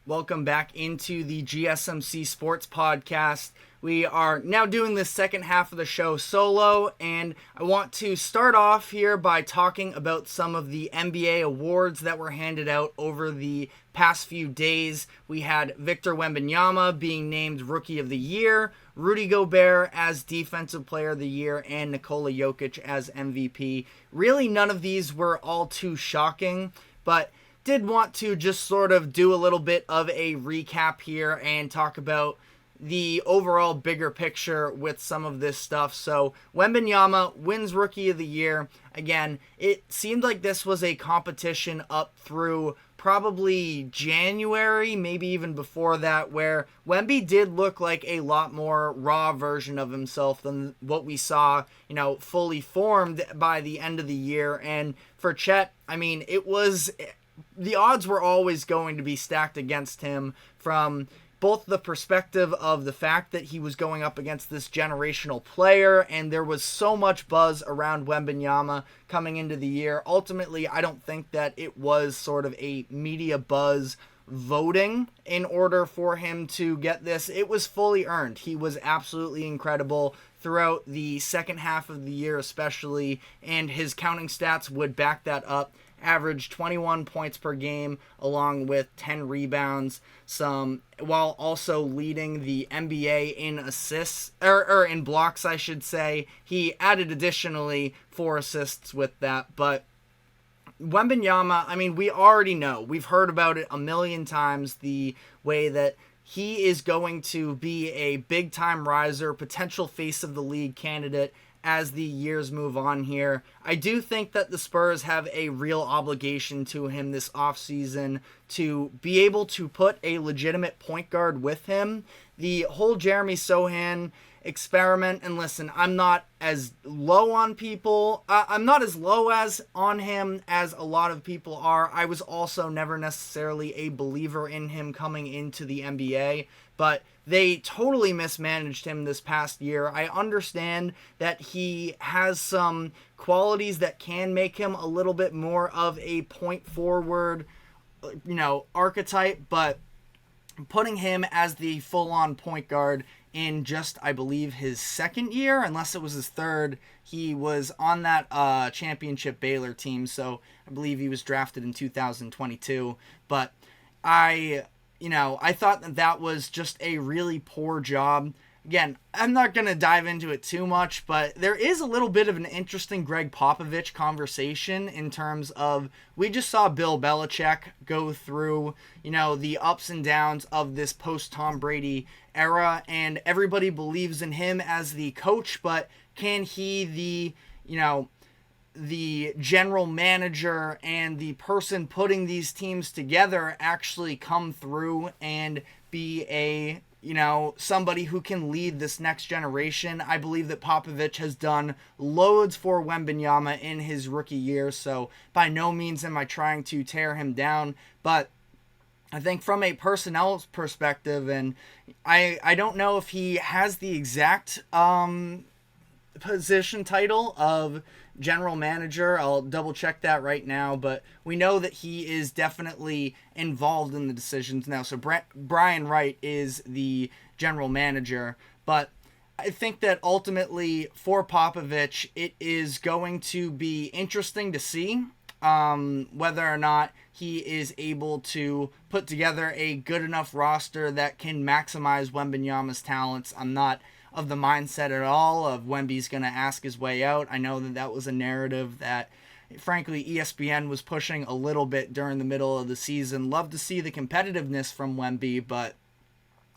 Welcome back into the GSMC Sports Podcast. We are now doing the second half of the show solo, and I want to start off here by talking about some of the NBA awards that were handed out over the past few days. We had Victor Wembanyama being named Rookie of the Year, Rudy Gobert as Defensive Player of the Year, and Nikola Jokic as MVP. Really, none of these were all too shocking, but did want to just sort of do a little bit of a recap here and talk about the overall bigger picture with some of this stuff. So Wembanyama wins Rookie of the Year. Again, it seemed like this was a competition up through probably January, maybe even before that, where Wemby did look like a lot more raw version of himself than what we saw, fully formed by the end of the year. And for Chet, the odds were always going to be stacked against him from both the perspective of the fact that he was going up against this generational player, and there was so much buzz around Wembanyama coming into the year. Ultimately, I don't think that it was sort of a media buzz voting in order for him to get this. It was fully earned. He was absolutely incredible throughout the second half of the year especially, and his counting stats would back that up. Averaged 21 points per game along with 10 rebounds, while also leading the NBA in assists, or in blocks, I should say. He added additionally 4 assists with that, but Wembanyama, we already know. We've heard about it a million times, the way that he is going to be a big-time riser, potential face of the league candidate as the years move on here. I do think that the Spurs have a real obligation to him this offseason to be able to put a legitimate point guard with him. The whole Jeremy Sohan experiment, and listen, I'm not as low on him as a lot of people are. I was also never necessarily a believer in him coming into the NBA, but they totally mismanaged him this past year. I understand that he has some qualities that can make him a little bit more of a point forward, archetype, but putting him as the full-on point guard in just, I believe, his second year, unless it was his third, he was on that championship Baylor team, so I believe he was drafted in 2022, but I thought that was just a really poor job. Again, I'm not going to dive into it too much, but there is a little bit of an interesting Greg Popovich conversation in terms of, we just saw Bill Belichick go through, the ups and downs of this post-Tom Brady era, and everybody believes in him as the coach, but can he, the general manager and the person putting these teams together actually come through and be somebody who can lead this next generation? I believe that Popovich has done loads for Wembanyama in his rookie year, so by no means am I trying to tear him down, but I think from a personnel perspective, and I don't know if he has the exact position title of general manager. I'll double check that right now, but we know that he is definitely involved in the decisions now. So Brian Wright is the general manager, but I think that ultimately for Popovich, it is going to be interesting to see whether or not he is able to put together a good enough roster that can maximize Wembanyama's talents. I'm not of the mindset at all of Wemby's going to ask his way out. I know that was a narrative that, frankly, ESPN was pushing a little bit during the middle of the season. Love to see the competitiveness from Wemby, but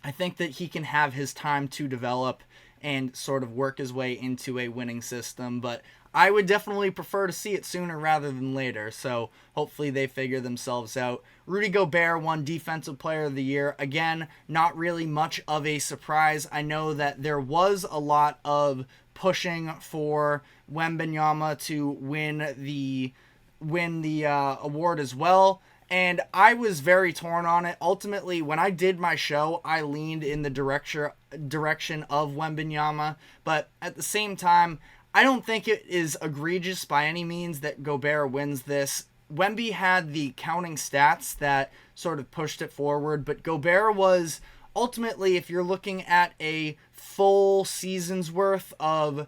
I think that he can have his time to develop and sort of work his way into a winning system, but I would definitely prefer to see it sooner rather than later, so hopefully they figure themselves out. Rudy Gobert won Defensive Player of the Year. Again, not really much of a surprise. I know that there was a lot of pushing for Wembanyama to win the award as well, and I was very torn on it. Ultimately, when I did my show, I leaned in the direction of Wembanyama, but at the same time, I don't think it is egregious by any means that Gobert wins this. Wemby had the counting stats that sort of pushed it forward, but Gobert was ultimately, if you're looking at a full season's worth of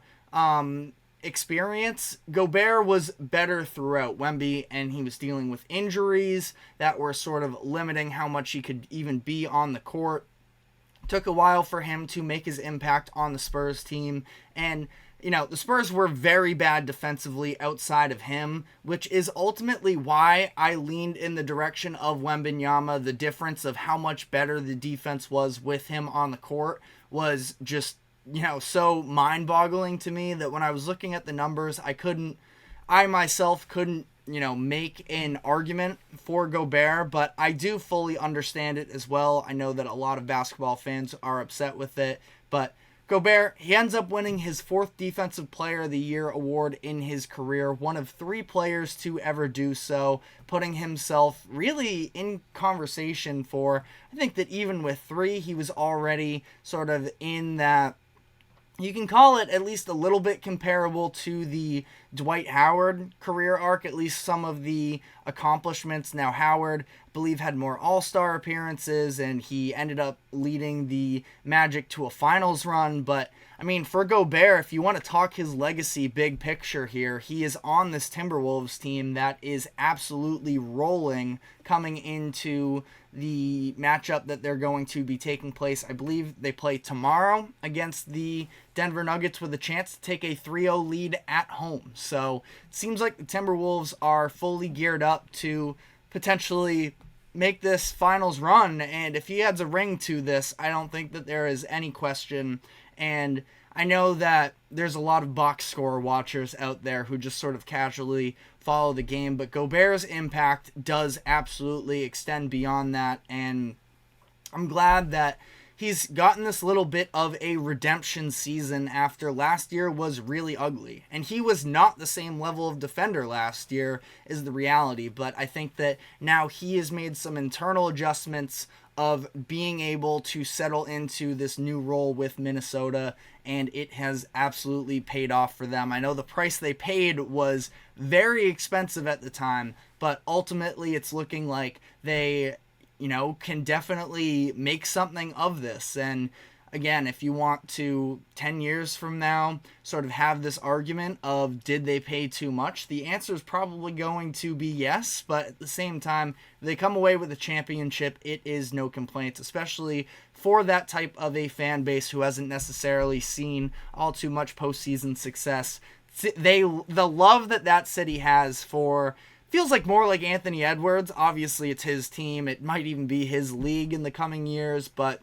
experience, Gobert was better throughout Wemby, and he was dealing with injuries that were sort of limiting how much he could even be on the court. Took a while for him to make his impact on the Spurs team, and the Spurs were very bad defensively outside of him, which is ultimately why I leaned in the direction of Wembanyama. The difference of how much better the defense was with him on the court was just, so mind-boggling to me that when I was looking at the numbers, I myself couldn't, make an argument for Gobert, but I do fully understand it as well. I know that a lot of basketball fans are upset with it, but Gobert, he ends up winning his 4th Defensive Player of the Year award in his career, one of 3 players to ever do so, putting himself really in conversation for, I think that even with 3, he was already sort of in that, you can call it at least a little bit comparable to the Dwight Howard career arc, at least some of the accomplishments. Now, Howard, I believe, had more all-star appearances, and he ended up leading the Magic to a finals run. But, I mean, for Gobert, if you want to talk his legacy big picture here, he is on this Timberwolves team that is absolutely rolling coming into the matchup that they're going to be taking place. I believe they play tomorrow against the Denver Nuggets with a chance to take a 3-0 lead at home. So it seems like the Timberwolves are fully geared up to potentially make this finals run. And if he adds a ring to this, I don't think that there is any question. And I know that there's a lot of box score watchers out there who just sort of casually follow the game, but Gobert's impact does absolutely extend beyond that, and I'm glad that he's gotten this little bit of a redemption season after last year was really ugly. And he was not the same level of defender last year, is the reality, but I think that now he has made some internal adjustments of being able to settle into this new role with Minnesota, and it has absolutely paid off for them. I know the price they paid was very expensive at the time, but ultimately it's looking like they, can definitely make something of this. And again, if you want to 10 years from now sort of have this argument of did they pay too much, the answer is probably going to be yes, but at the same time, if they come away with a championship, it is no complaints, especially for that type of a fan base who hasn't necessarily seen all too much postseason success. The love that city has for, feels like more like Anthony Edwards. Obviously, it's his team. It might even be his league in the coming years, but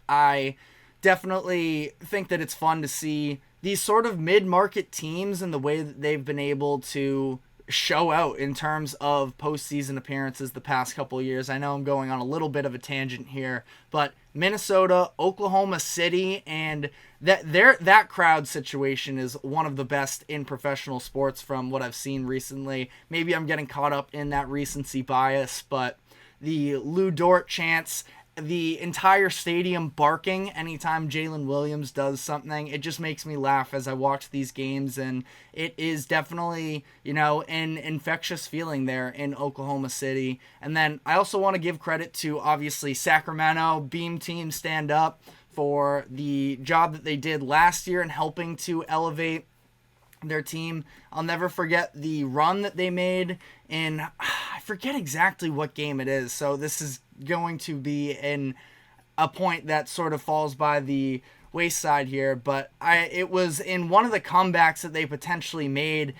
I definitely think that it's fun to see these sort of mid-market teams and the way that they've been able to show out in terms of postseason appearances the past couple of years. I know I'm going on a little bit of a tangent here, but Minnesota, Oklahoma City, and that crowd situation is one of the best in professional sports from what I've seen recently. Maybe I'm getting caught up in that recency bias, but the Lou Dort chants, the entire stadium barking anytime Jalen Williams does something, it just makes me laugh as I watch these games, and it is definitely, an infectious feeling there in Oklahoma City. And then I also want to give credit to, obviously, Sacramento, Beam Team Stand Up, for the job that they did last year in helping to elevate their team. I'll never forget the run that they made in, I forget exactly what game it is, so this is going to be a point that sort of falls by the wayside here, but it was in one of the comebacks that they potentially made.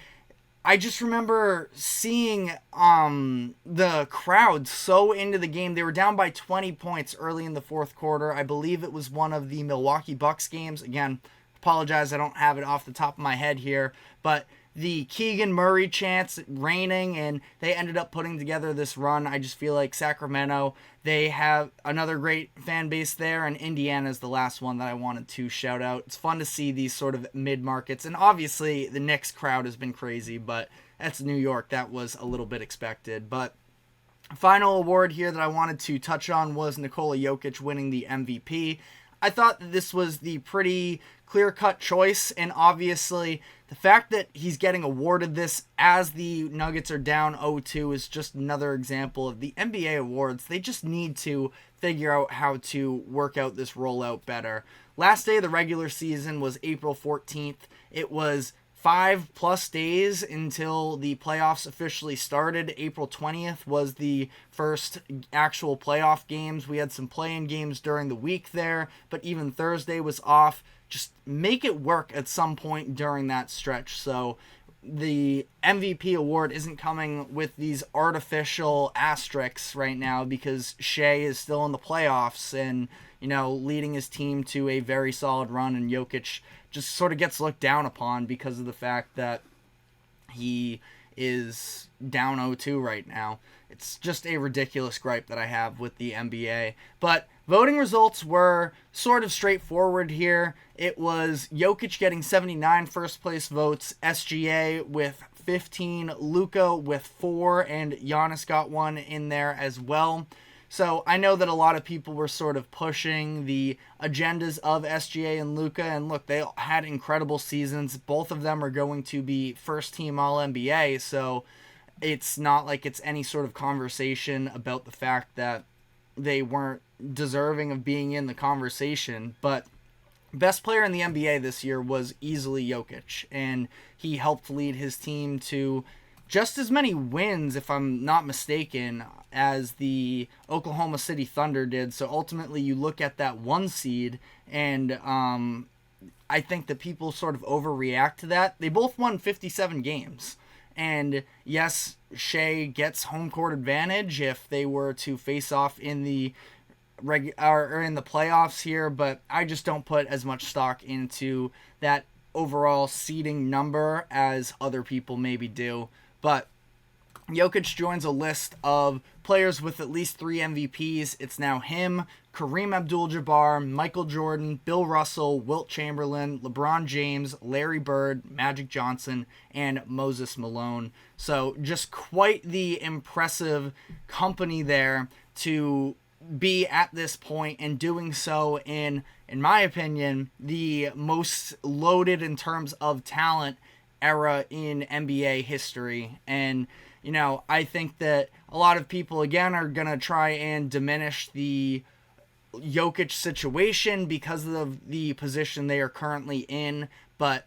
I just remember seeing the crowd so into the game. They were down by 20 points early in the fourth quarter. I believe it was one of the Milwaukee Bucks games. Again, apologize, I don't have it off the top of my head here, but the Keegan Murray chants raining, and they ended up putting together this run. I just feel like Sacramento, they have another great fan base there, and Indiana is the last one that I wanted to shout out. It's fun to see these sort of mid-markets, and obviously the Knicks crowd has been crazy, but that's New York. That was a little bit expected. But final award here that I wanted to touch on was Nikola Jokic winning the MVP. I thought that this was the pretty clear-cut choice, and obviously the fact that he's getting awarded this as the Nuggets are down 0-2 is just another example of the NBA awards. They just need to figure out how to work out this rollout better. Last day of the regular season was April 14th. It was 5+ days until the playoffs officially started. April 20th was the first actual playoff games. We had some play-in games during the week there, but even Thursday was off. Just make it work at some point during that stretch. So the MVP award isn't coming with these artificial asterisks right now because Shea is still in the playoffs and, leading his team to a very solid run, and Jokic just sort of gets looked down upon because of the fact that he is down 0-2 right now. It's just a ridiculous gripe that I have with the NBA. But voting results were sort of straightforward here. It was Jokic getting 79 first place votes, SGA with 15, Luka with 4, and Giannis got 1 in there as well. So I know that a lot of people were sort of pushing the agendas of SGA and Luka, and look, they had incredible seasons. Both of them are going to be first-team All-NBA, so it's not like it's any sort of conversation about the fact that they weren't deserving of being in the conversation. But best player in the NBA this year was easily Jokic, and he helped lead his team to just as many wins, if I'm not mistaken, as the Oklahoma City Thunder did. So ultimately you look at that 1 seed, and I think that people sort of overreact to that. They both won 57 games. And yes, Shea gets home court advantage if they were to face off in the in the playoffs here, but I just don't put as much stock into that overall seeding number as other people maybe do. But Jokic joins a list of players with at least 3 MVPs. It's now him, Kareem Abdul-Jabbar, Michael Jordan, Bill Russell, Wilt Chamberlain, LeBron James, Larry Bird, Magic Johnson, and Moses Malone. So just quite the impressive company there to be at this point, and doing so in my opinion, the most loaded in terms of talent era in NBA history. And I think that a lot of people again are going to try and diminish the Jokic situation because of the position they are currently in, but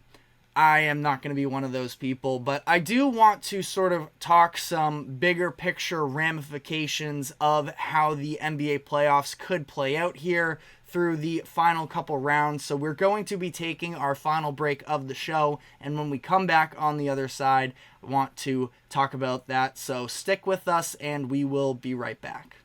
I am not going to be one of those people. But I do want to sort of talk some bigger picture ramifications of how the NBA playoffs could play out here through the final couple rounds. So we're going to be taking our final break of the show, and when we come back on the other side, I want to talk about that. So stick with us and we will be right back.